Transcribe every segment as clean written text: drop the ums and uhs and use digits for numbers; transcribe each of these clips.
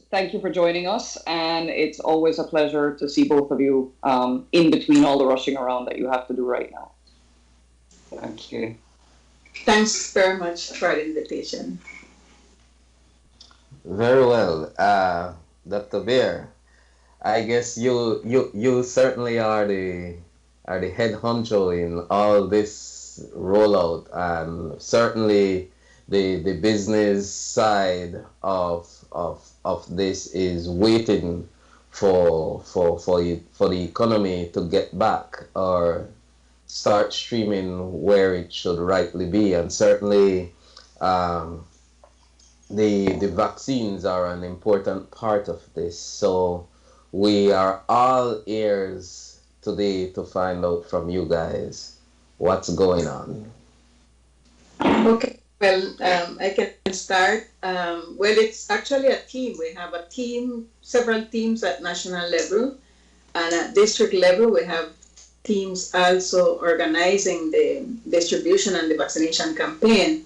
Thank you for joining us, and it's always a pleasure to see both of you in between all the rushing around that you have to do right now. Thank you. Thanks very much for the invitation. Very well, Dr. Bear. I guess you certainly are the head honcho in all this rollout, and certainly the business side of this is waiting for the economy to get back or start streaming where it should rightly be, and certainly um, the vaccines are an important part of this. So we are all ears today to find out from you guys what's going on. Okay, well, I can start. Well, it's actually a team. We have a team, several teams at national level, and at district level, we have teams also organizing the distribution and the vaccination campaign.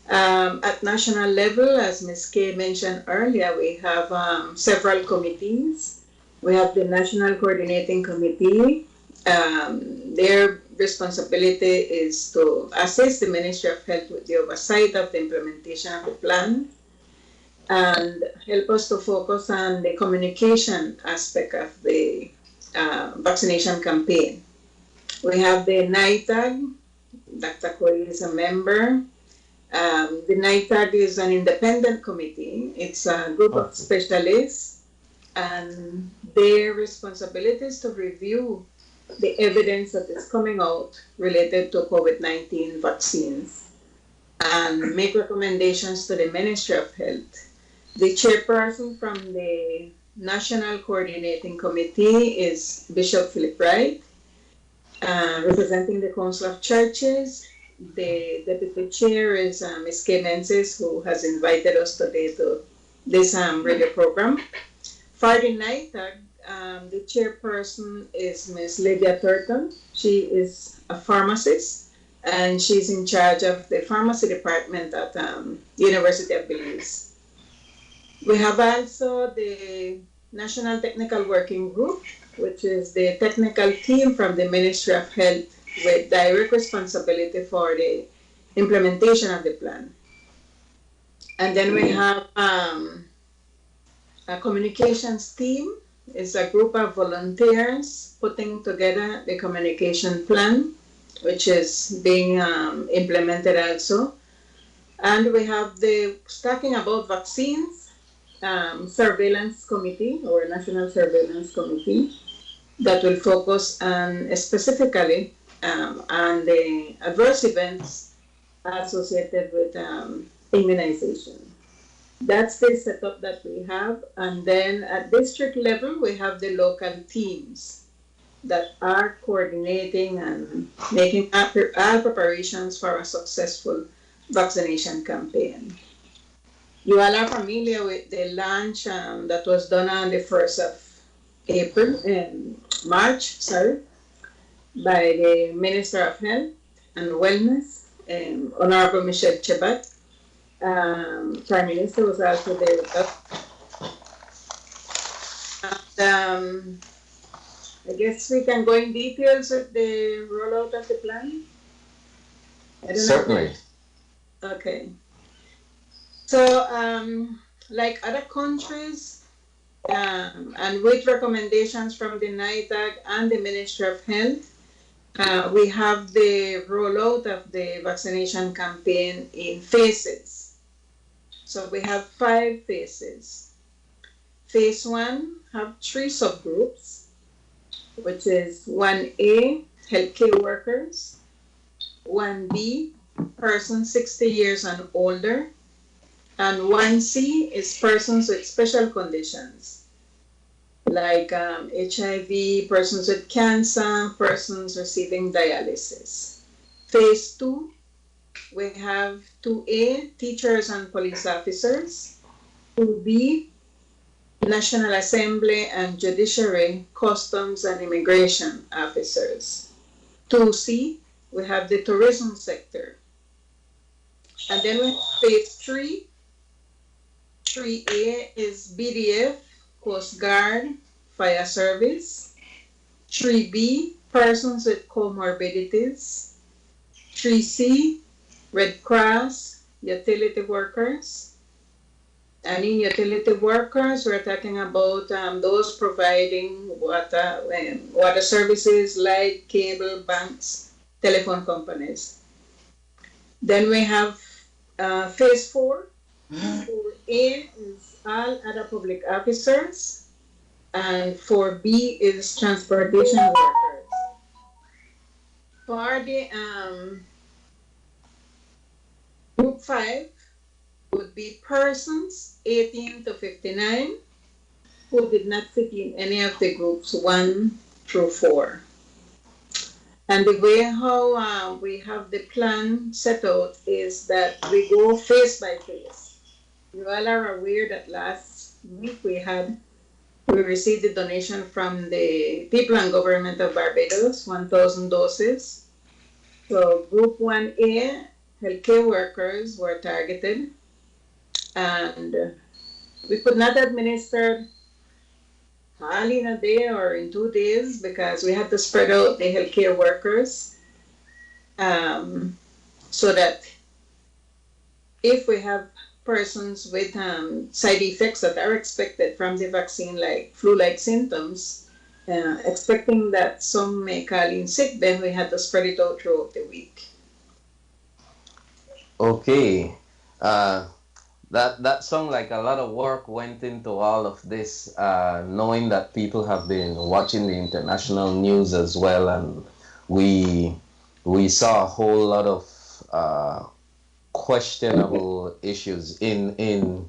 At national level, as Ms. Kay mentioned earlier, we have several committees. We have the National Coordinating Committee. Their responsibility is to assist the Ministry of Health with the oversight of the implementation of the plan and help us to focus on the communication aspect of the vaccination campaign. We have the NITAG. Dr. Cole is a member. The NITAG is an independent committee. It's a group of specialists, and their responsibility is to review the evidence that is coming out related to COVID-19 vaccines and make recommendations to the Ministry of Health. The chairperson from the National Coordinating Committee is Bishop Philip Wright, representing the Council of Churches. The deputy chair is Ms. Kay Menzies, who has invited us today to this radio program. For the NITAG, the chairperson is Ms. Lydia Turton. She is a pharmacist, and she's in charge of the pharmacy department at University of Belize. We have also the National Technical Working Group, which is the technical team from the Ministry of Health with direct responsibility for the implementation of the plan. And then we have a communications team. It's a group of volunteers putting together the communication plan, which is being implemented also. And we have the, talking about vaccines, surveillance committee or national surveillance committee that will focus on specifically on the adverse events associated with immunization. That's the setup that we have. And then at district level, we have the local teams that are coordinating and making our preparations for a successful vaccination campaign. You all are familiar with the launch that was done on the 1st of March, by the Minister of Health and Wellness, Honorable Michelle Chebat. Prime Minister was also there with us. And, I guess we can go in details with the rollout of the plan. Certainly. Okay. So, like other countries, and with recommendations from the NITAG and the Ministry of Health, we have the rollout of the vaccination campaign in phases. So we have 5 phases. Phase 1 have 3 subgroups, which is 1A, healthcare workers, 1B, persons 60 years and older, and 1C is persons with special conditions, like HIV, persons with cancer, persons receiving dialysis. Phase 2, we have 2A, teachers and police officers, 2B, National Assembly and Judiciary, Customs and Immigration officers. 2C, we have the tourism sector. And then we have phase 3, 3A is BDF, Coast Guard, Fire Service. 3B, persons with comorbidities. 3C, Red Cross, utility workers. And in utility workers, we're talking about those providing water services, light, cable, banks, telephone companies. Then we have phase 4. 4A is all other public officers, and 4B is transportation workers. For the group 5 would be persons 18 to 59 who did not fit in any of the groups 1 through 4. And the way how we have the plan set out is that we go phase by phase. You all are aware that last week we received a donation from the people and government of Barbados, 1,000 doses. So group 1A, healthcare workers were targeted, and we could not administer all in a day or in 2 days because we had to spread out the healthcare workers so that if we have persons with side effects that are expected from the vaccine, like flu-like symptoms, expecting that some may call in sick, then we had to spread it out throughout the week. Okay. That sounds like a lot of work went into all of this, knowing that people have been watching the international news as well, and we saw a whole lot of questionable issues in